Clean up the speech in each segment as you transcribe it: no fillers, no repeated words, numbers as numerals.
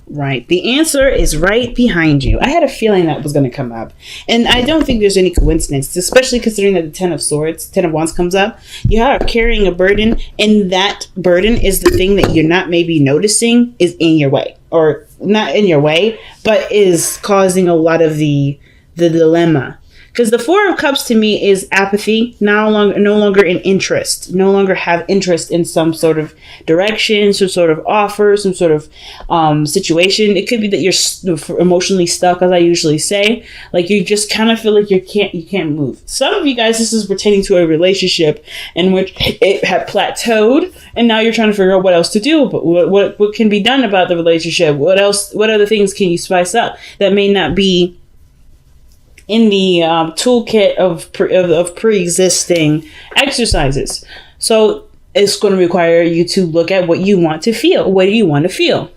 Right. The answer is right behind you. I had a feeling that was going to come up. And I don't think there's any coincidence, especially considering that the Ten of Swords, Ten of Wands comes up. You are carrying a burden, and that burden is the thing that you're not maybe noticing is in your way. Or not in your way, but is causing a lot of the dilemma. Because the Four of Cups to me is apathy, no longer in interest, no longer have interest in some sort of direction, some sort of offer, some sort of situation. It could be that you're emotionally stuck, as I usually say. Like you just kind of feel like you can't move. Some of you guys, this is pertaining to a relationship in which it had plateaued, and now you're trying to figure out what else to do. But what can be done about the relationship? What else? What other things can you spice up that may not be in the toolkit of pre-existing exercises? So it's going to require you to look at what you want to feel. What do you want to feel?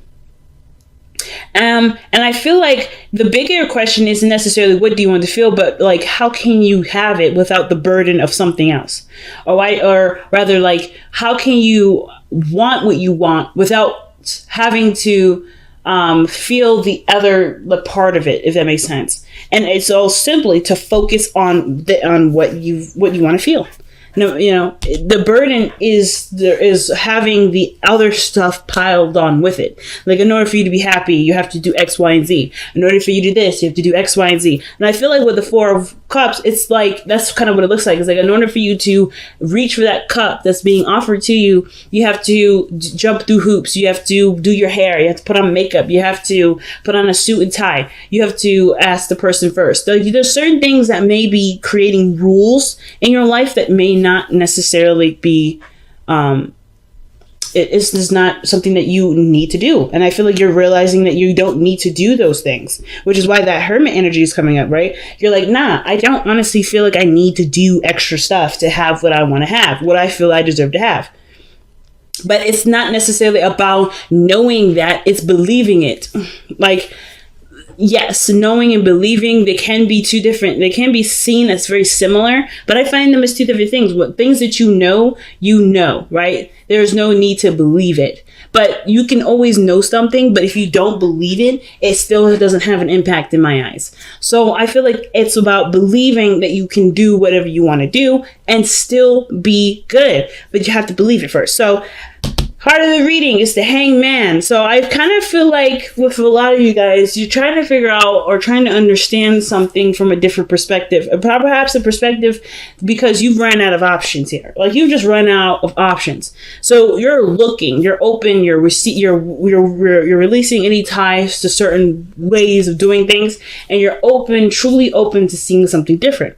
And I feel like the bigger question isn't necessarily what do you want to feel, but like how can you have it without the burden of something else? Or rather, like how can you want what you want without having to feel the part of it, if that makes sense. And it's all simply to focus on what you want to feel. No, the burden is having the other stuff piled on with it. Like in order for you to be happy, you have to do X, Y, and Z. In order for you to do this, you have to do X, Y, and Z. And I feel like with the Four of Cups, it's like that's kind of what it looks like. It's like in order for you to reach for that cup that's being offered to you, you have to jump through hoops. You have to do your hair. You have to put on makeup. You have to put on a suit and tie. You have to ask the person first. There's certain things that may be creating rules in your life that may not necessarily be it's not something that you need to do. And I feel like you're realizing that you don't need to do those things, which is why that Hermit energy is coming up, right? You're like, nah, I don't honestly feel like I need to do extra stuff to have what I want to have, what I feel I deserve to have. But it's not necessarily about knowing that, it's believing it. Like, yes, knowing and believing, they can be two different. They can be seen as very similar, but I find them as two different things. What things that you know, right? There's no need to believe it. But you can always know something, but if you don't believe it, it still doesn't have an impact in my eyes. So I feel like it's about believing that you can do whatever you want to do and still be good, but you have to believe it first. So heart of the reading is the Hangman. So I kind of feel like with a lot of you guys, you're trying to figure out or trying to understand something from a different perspective. Perhaps a perspective because you've run out of options here. Like you've just run out of options. So you're looking, you're open, you're releasing any ties to certain ways of doing things, and you're open, truly open to seeing something different.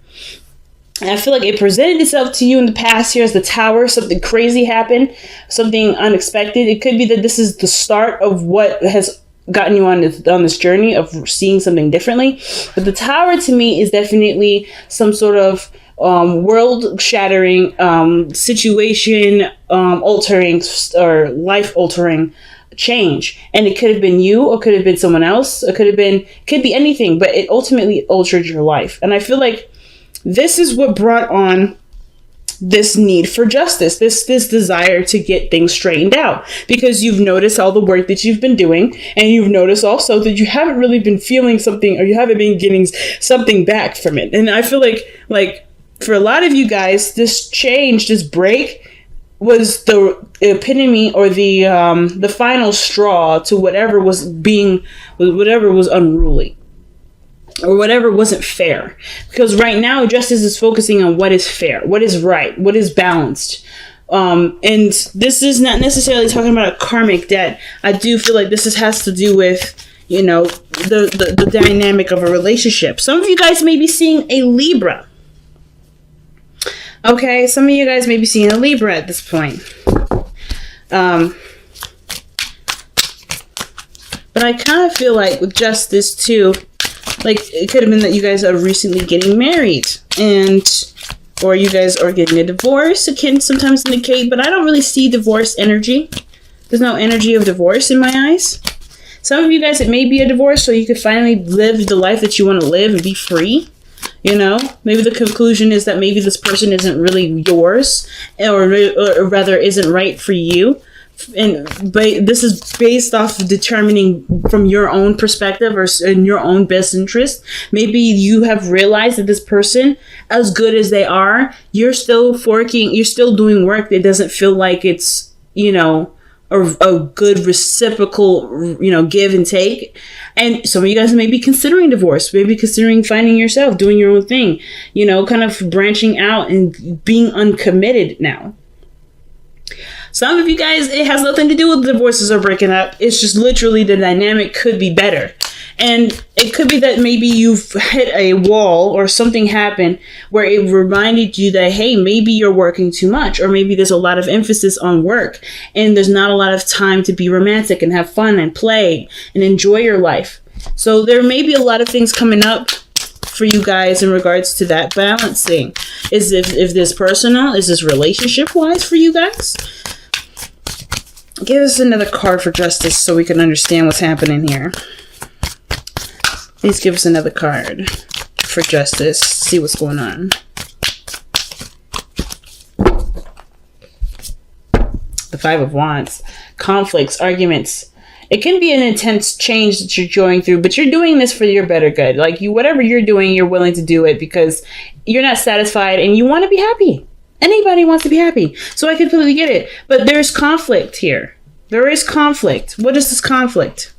And I feel like it presented itself to you in the past year as the Tower. Something crazy happened, something unexpected. It could be that this is the start of what has gotten you on this journey of seeing something differently. But the Tower to me is definitely some sort of world-shattering, situation-altering or life-altering change. And it could have been you, or could have been someone else. It could be anything, but it ultimately altered your life. And I feel like this is what brought on this need for justice, this desire to get things straightened out, because you've noticed all the work that you've been doing, and you've noticed also that you haven't really been feeling something, or you haven't been getting something back from it. And I feel like for a lot of you guys, this change, this break was the epitome or the final straw to whatever was unruly. Or whatever wasn't fair. Because right now, justice is focusing on what is fair, what is right, what is balanced. And this is not necessarily talking about a karmic debt. I do feel like this has to do with, the dynamic of a relationship. Some of you guys may be seeing a Libra. Okay, some of you guys may be seeing a Libra at this point. But I kind of feel like with justice too, like it could have been that you guys are recently getting married, or you guys are getting a divorce. It can sometimes indicate, but I don't really see divorce energy. There's no energy of divorce in my eyes. Some of you guys, it may be a divorce, so you could finally live the life that you want to live and be free. Maybe the conclusion is that maybe this person isn't really yours, or rather isn't right for you. But this is based off of determining from your own perspective or in your own best interest. Maybe you have realized that this person, as good as they are, you're still doing work that doesn't feel like it's, a good reciprocal, give and take. And some of you guys may be considering divorce, maybe considering finding yourself, doing your own thing, kind of branching out and being uncommitted now. Some of you guys, it has nothing to do with divorces or breaking up. It's just literally the dynamic could be better. And it could be that maybe you've hit a wall or something happened where it reminded you that, hey, maybe you're working too much, or maybe there's a lot of emphasis on work and there's not a lot of time to be romantic and have fun and play and enjoy your life. So there may be a lot of things coming up for you guys in regards to that balancing. If this personal, is this relationship wise for you guys? Give us another card for justice so we can understand what's happening here. Please give us another card for justice. See what's going on. The Five of Wands. Conflicts, arguments. It can be an intense change that you're going through, but you're doing this for your better good. Like whatever you're doing, you're willing to do it because you're not satisfied and you want to be happy. Anybody wants to be happy. So I completely get it. But there's conflict here. There is conflict. What is this conflict?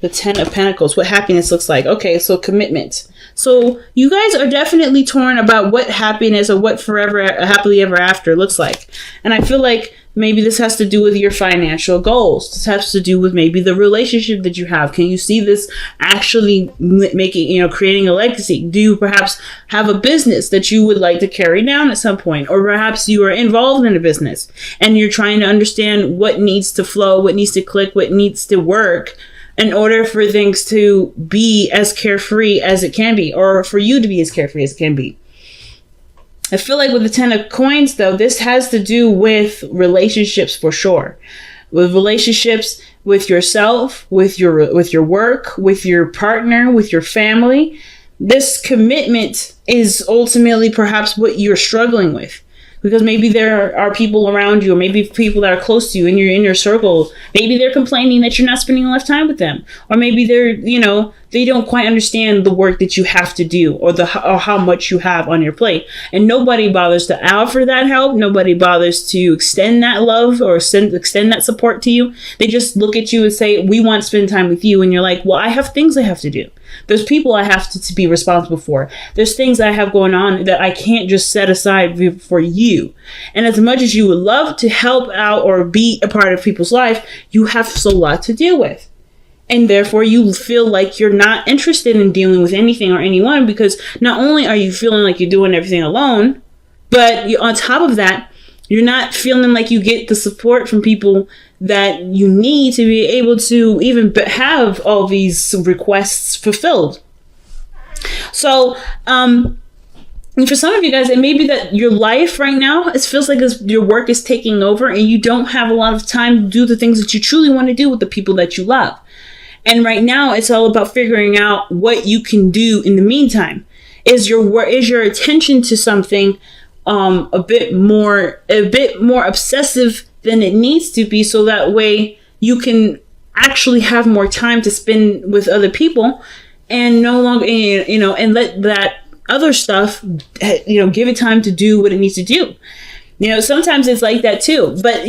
The Ten of Pentacles. What happiness looks like. Okay, so commitment. So you guys are definitely torn about what happiness or what forever, happily ever after looks like. And I feel like maybe this has to do with your financial goals. This has to do with maybe the relationship that you have. Can you see this actually making, creating a legacy? Do you perhaps have a business that you would like to carry down at some point? Or perhaps you are involved in a business and you're trying to understand what needs to flow, what needs to click, what needs to work in order for things to be as carefree as it can be, or for you to be as carefree as it can be. I feel like with the Ten of Coins, though, this has to do with relationships for sure. With relationships with yourself, with your work, with your partner, with your family. This commitment is ultimately perhaps what you're struggling with. Because maybe there are people around you, or maybe people that are close to you in your circle. Maybe they're complaining that you're not spending enough time with them. Or maybe they're, they don't quite understand the work that you have to do or how much you have on your plate. And nobody bothers to offer that help. Nobody bothers to extend that love or extend that support to you. They just look at you and say, we want to spend time with you. And you're like, well, I have things I have to do. There's people I have to be responsible for. There's things I have going on that I can't just set aside for you. And as much as you would love to help out or be a part of people's life, you have so lot to deal with. And therefore you feel like you're not interested in dealing with anything or anyone, because not only are you feeling like you're doing everything alone, but on top of that, you're not feeling like you get the support from people that you need to be able to even have all these requests fulfilled. So, and for some of you guys, it may be that your life right now, it feels like your work is taking over and you don't have a lot of time to do the things that you truly want to do with the people that you love. And right now, it's all about figuring out what you can do in the meantime. Is your attention to something a bit more obsessive than it needs to be, so that way you can actually have more time to spend with other people and no longer, and let that other stuff, give it time to do what it needs to do. Sometimes it's like that too. But,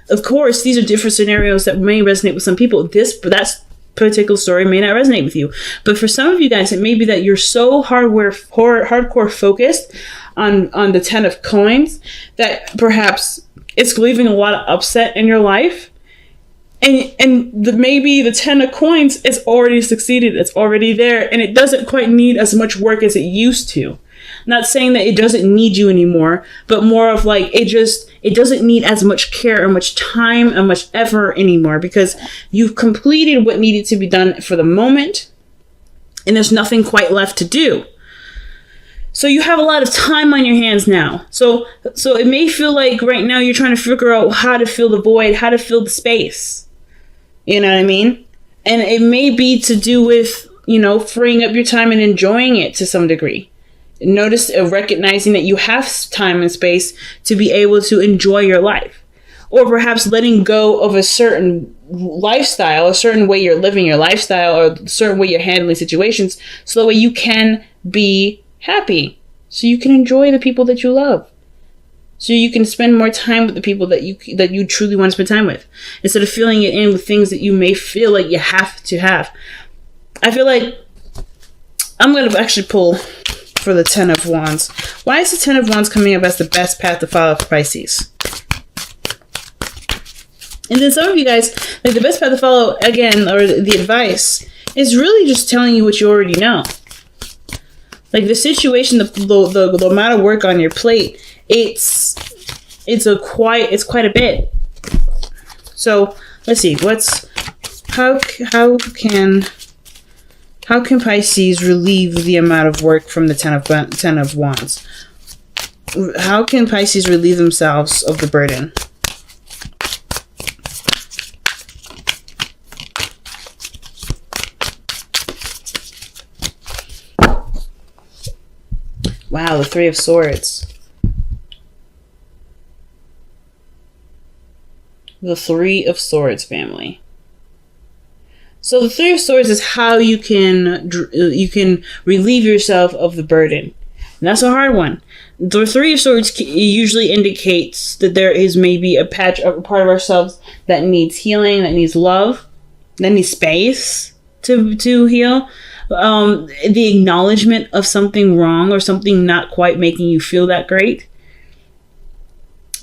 of course, these are different scenarios that may resonate with some people. That particular story may not resonate with you. But for some of you guys, it may be that you're so hardcore focused on the Ten of Coins that perhaps it's leaving a lot of upset in your life. And maybe the Ten of Coins is already succeeded. It's already there. And it doesn't quite need as much work as it used to. Not saying that it doesn't need you anymore, but more of like, it doesn't need as much care or much time and much effort anymore, because you've completed what needed to be done for the moment. And there's nothing quite left to do. So you have a lot of time on your hands now. So it may feel like right now you're trying to figure out how to fill the void, how to fill the space. You know what I mean? And it may be to do with, freeing up your time and enjoying it to some degree. Notice, recognizing that you have time and space to be able to enjoy your life. Or perhaps letting go of a certain lifestyle, a certain way you're living your lifestyle, or a certain way you're handling situations, so that way you can be happy. So you can enjoy the people that you love. So you can spend more time with the people that you truly want to spend time with, instead of filling it in with things that you may feel like you have to have. I feel like I'm going to actually pull for the Ten of Wands. Why is the Ten of Wands coming up as the best path to follow for Pisces? And then some of you guys, like, the best path to follow, again, or the advice, is really just telling you what you already know. Like, the situation, the amount of work on your plate, it's quite a bit. So let's see, how can Pisces relieve the amount of work from the Ten of Wands? How can Pisces relieve themselves of the burden? Wow, the Three of Swords. The Three of Swords, family. So the Three of Swords is how you can relieve yourself of the burden. And that's a hard one. The Three of Swords usually indicates that there is maybe a part of ourselves that needs healing, that needs love, that needs space to heal. The acknowledgement of something wrong or something not quite making you feel that great.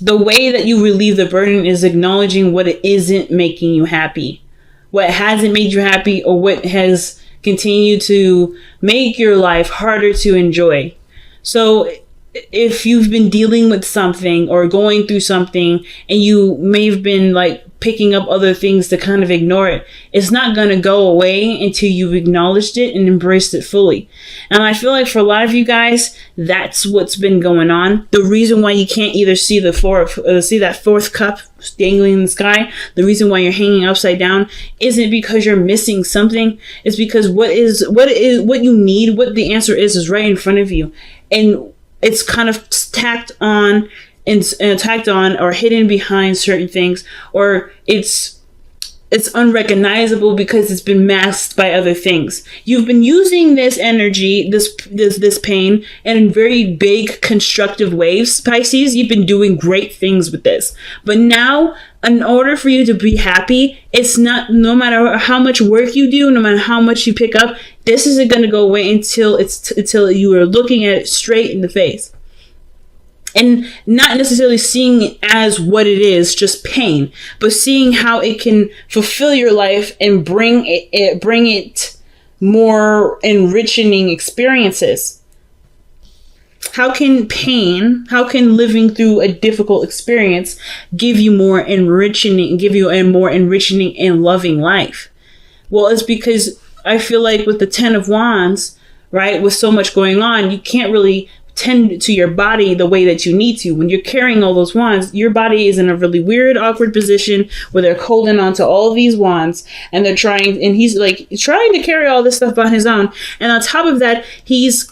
The way that you relieve the burden is acknowledging what it isn't making you happy, what hasn't made you happy, or what has continued to make your life harder to enjoy. So if you've been dealing with something or going through something, and you may have been like picking up other things to kind of ignore it, it's not going to go away until you've acknowledged it and embraced it fully. And I feel like for a lot of you guys, that's what's been going on. The reason why you can't either see see that fourth cup dangling in the sky, the reason why you're hanging upside down, isn't because you're missing something. It's because what you need, what the answer is right in front of you, and it's kind of tacked on or hidden behind certain things, or it's unrecognizable because it's been masked by other things. You've been using this energy, this pain, in very big constructive ways, Pisces. You've been doing great things with this. But now, in order for you to be happy, it's not, no matter how much work you do, no matter how much you pick up, this isn't going to go away until you are looking at it straight in the face. And not necessarily seeing it as what it is, just pain, but seeing how it can fulfill your life and bring it more enriching experiences. How can living through a difficult experience give you a more enriching and loving life? Well, it's because I feel like with the Ten of Wands, right, with so much going on, you can't really tend to your body the way that you need to. When you're carrying all those wands, your body is in a really weird, awkward position where they're holding on to all these wands, and he's like trying to carry all this stuff on his own. And on top of that, he's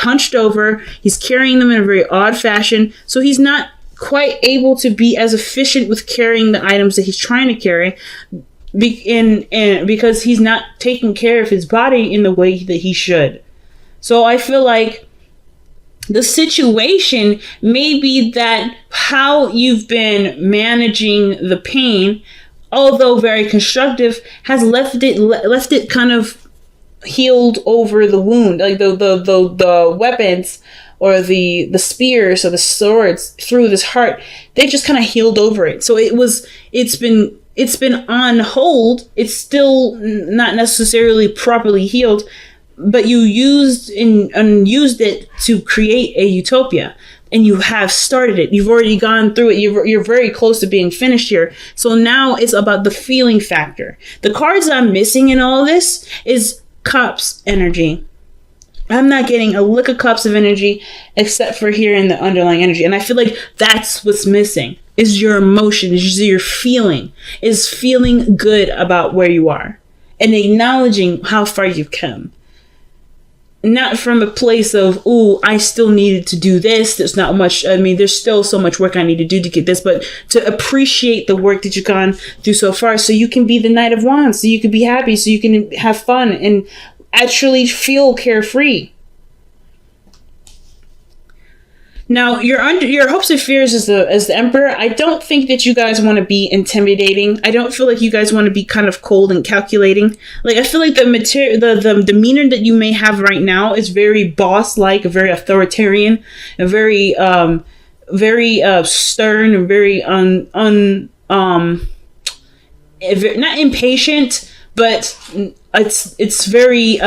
hunched over, he's carrying them in a very odd fashion. So he's not quite able to be as efficient with carrying the items that he's trying to carry, because he's not taking care of his body in the way that he should. So I feel like the situation may be that how you've been managing the pain, although very constructive, has left it kind of healed over the wound. Like the weapons or the spears or the swords through this heart, they just kind of healed over it. So it's been on hold. It's still not necessarily properly healed, but you used it to create a utopia, and you have started it. You've already gone through it. You're very close to being finished here. So now it's about the feeling factor. The cards I'm missing in all this is Cups energy. I'm not getting a lick of Cups of energy except for here in the underlying energy. And I feel like that's what's missing, is your emotion, is your feeling, is feeling good about where you are and acknowledging how far you've come. not from a place of, oh, I still needed to do this. There's not much. I mean, there's still so much work I need to do to get this, but to appreciate the work that you've gone through so far, so you can be the Knight of Wands, so you can be happy, so you can have fun and actually feel carefree. Now, your hopes and fears as the Emperor. I don't think that you guys want to be intimidating. I don't feel like you guys want to be kind of cold and calculating. Like, I feel like the demeanor that you may have right now is very boss-like, very authoritarian, and very stern, and very not impatient, but it's very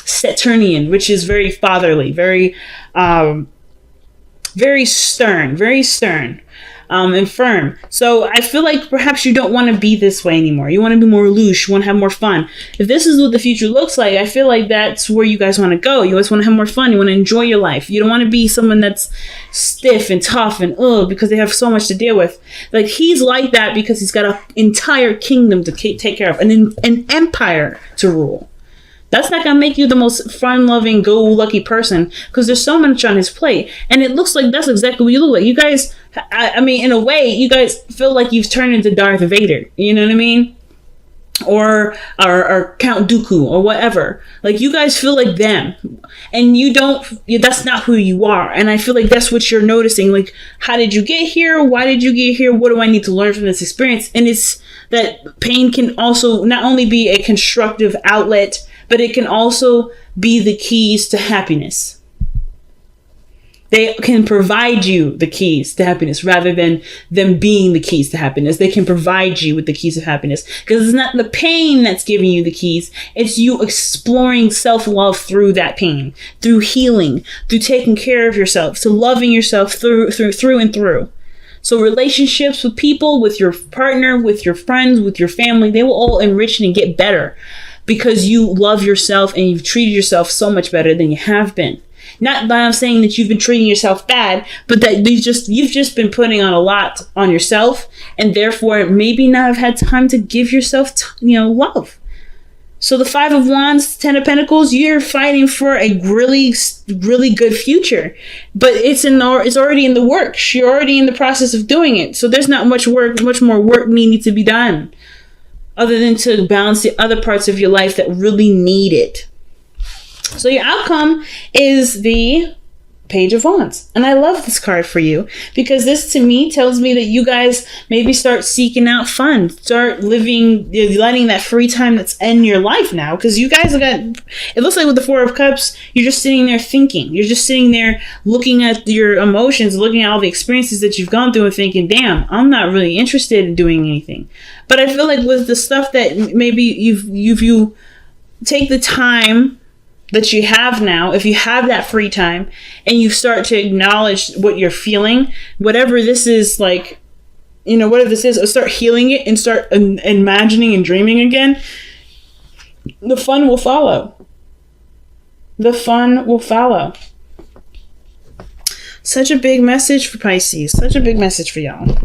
Saturnian, which is very fatherly, very stern, and firm. So I feel like perhaps you don't want to be this way anymore. You want to be more loose. You want to have more fun. If this is what the future looks like, I feel like that's where you guys want to go. You always want to have more fun. You want to enjoy your life. You don't want to be someone that's stiff and tough and because they have so much to deal with. Like, he's like that because he's got an entire kingdom to take care of, an empire to rule. That's not going to make you the most fun-loving, go-lucky person, because there's so much on his plate. And it looks like that's exactly what you look like. You guys, I mean, in a way, you guys feel like you've turned into Darth Vader. You know what I mean? Or Count Dooku or whatever. Like, you guys feel like them. And that's not who you are. And I feel like that's what you're noticing. Like, how did you get here? Why did you get here? What do I need to learn from this experience? And it's that pain can also not only be a constructive outlet, but it can also be the keys to happiness. They can provide you the keys to happiness rather than them being the keys to happiness. They can provide you with the keys of happiness, because it's not the pain that's giving you the keys. It's you exploring self-love through that pain, through healing, through taking care of yourself, to loving yourself through and through. So relationships with people, with your partner, with your friends, with your family, they will all enrich and get better, because you love yourself and you've treated yourself so much better than you have been. Not that I'm saying that you've been treating yourself bad, but that you've just been putting on a lot on yourself, and therefore maybe not have had time to give yourself, love. So the Five of Wands, Ten of Pentacles, you're fighting for a really, really good future, but it's already in the works. You're already in the process of doing it. So there's not much more work needing to be done, other than to balance the other parts of your life that really need it. So your outcome is the Page of Wands. And I love this card for you, because this to me tells me that you guys maybe start seeking out fun, start letting that free time that's in your life now, because you guys it looks like with the Four of Cups, you're just sitting there thinking. You're just sitting there looking at your emotions, looking at all the experiences that you've gone through and thinking, damn, I'm not really interested in doing anything. But I feel like with the stuff that maybe you take the time that you have now, if you have that free time and you start to acknowledge what you're feeling, whatever this is, like, whatever this is, or start healing it and start imagining and dreaming again, the fun will follow. The fun will follow. Such a big message for Pisces. Such a big message for y'all.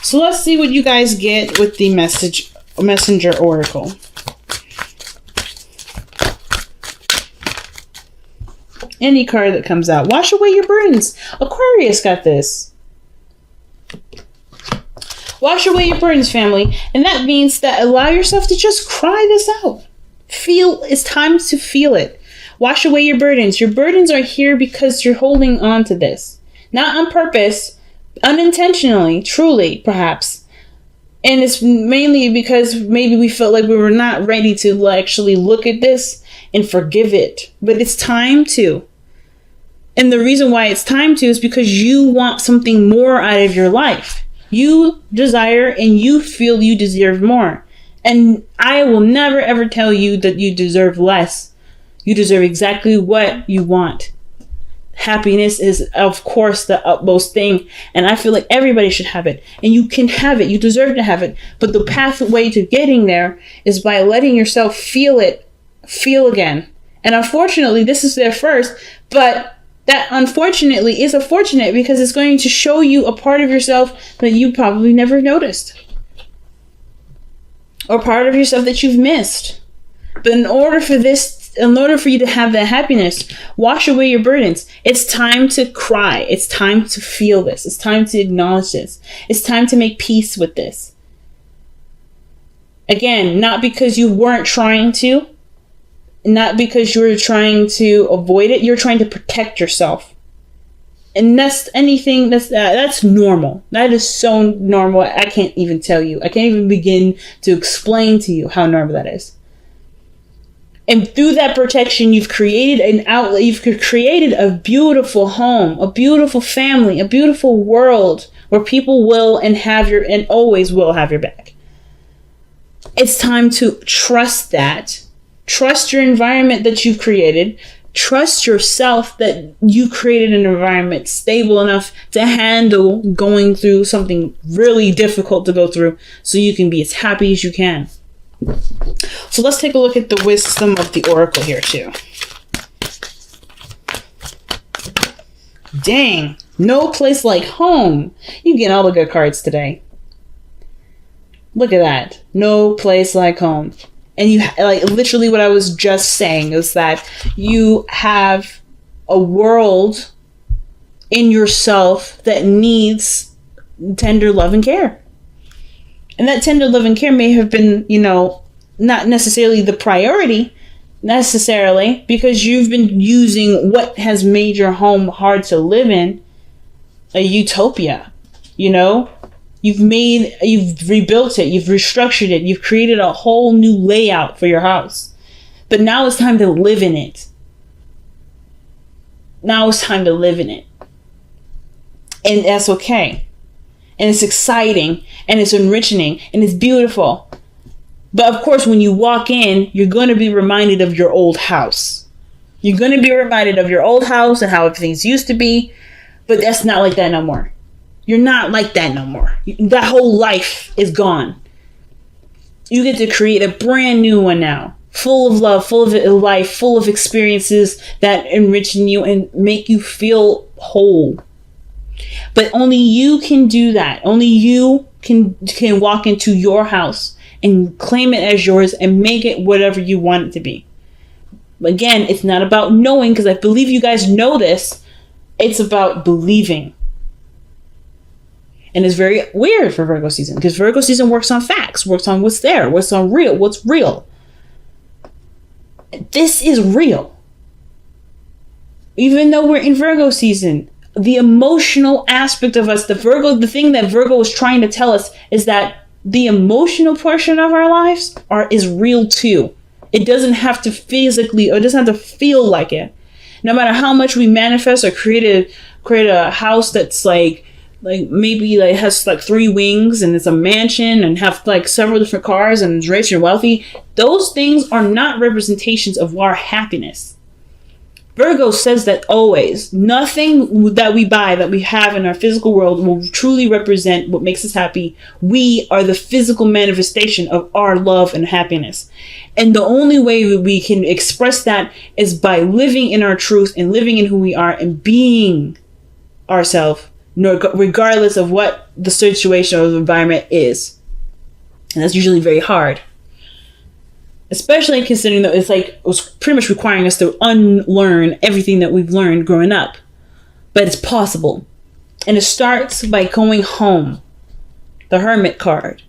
So let's see what you guys get with the Messenger Oracle. Any card that comes out. Wash away your burdens. Aquarius got this. Wash away your burdens, family. And that means that allow yourself to just cry this out. It's time to feel it. Wash away your burdens. Your burdens are here because you're holding on to this. Not on purpose, unintentionally, truly, perhaps. And it's mainly because maybe we felt like we were not ready to actually look at this and forgive it. But it's time to. And the reason why it's time to is because you want something more out of your life. You desire and you feel you deserve more. And I will never ever tell you that you deserve less. You deserve exactly what you want. Happiness is, of course, the utmost thing. And I feel like everybody should have it. And you can have it. You deserve to have it. But the pathway to getting there is by letting yourself feel it. Feel again. And unfortunately, this is there first. But that unfortunately is unfortunate, because it's going to show you a part of yourself that you probably never noticed. Or part of yourself that you've missed. But in order for this in order for you to have that happiness, wash away your burdens. It's time to cry. It's time to feel this. It's time to acknowledge this. It's time to make peace with this. Again, not because you weren't trying to, not because you were trying to avoid it. You're trying to protect yourself. And that's normal. That is so normal. I can't even tell you. I can't even begin to explain to you how normal that is. And through that protection, you've created an outlet. You've created a beautiful home, a beautiful family, a beautiful world where people will and always will have your back. It's time to trust that. Trust your environment that you've created. Trust yourself that you created an environment stable enough to handle going through something really difficult to go through, so you can be as happy as you can. So let's take a look at the wisdom of the oracle here too. Dang, no place like home. You get all the good cards today. Look at that. No place like home. And you, like, literally what I was just saying is that you have a world in yourself that needs tender love and care. And that tender love and care may have been, not necessarily the priority necessarily, because you've been using what has made your home hard to live in a utopia. You've rebuilt it, you've restructured it, you've created a whole new layout for your house. But now it's time to live in it. Now it's time to live in it. And that's okay. And it's exciting, and it's enriching, and it's beautiful. But of course, when you walk in, you're going to be reminded of your old house. You're going to be reminded of your old house and how things used to be. But that's not like that no more. You're not like that no more. That whole life is gone. You get to create a brand new one now. Full of love, full of life, full of experiences that enrich you and make you feel whole. But only you can do that. Only you can walk into your house and claim it as yours and make it whatever you want it to be. Again, it's not about knowing, because I believe you guys know this. It's about believing. And it's very weird for Virgo season, because Virgo season works on facts, works on what's there, what's real. This is real. Even though we're in Virgo season, the emotional aspect of us, the thing that Virgo is trying to tell us is that the emotional portion of our lives is real too. It doesn't have to physically, or it doesn't have to feel like it. No matter how much we manifest or create a house that's like maybe like has like 3 wings and it's a mansion and have like several different cars and is rich and wealthy, those things are not representations of our happiness. Virgo says that always. Nothing that we buy, that we have in our physical world, will truly represent what makes us happy. We are the physical manifestation of our love and happiness. And the only way we can express that is by living in our truth and living in who we are and being ourselves, regardless of what the situation or the environment is. And that's usually very hard. Especially considering that it was pretty much requiring us to unlearn everything that we've learned growing up. But it's possible. And it starts by going home. The Hermit card.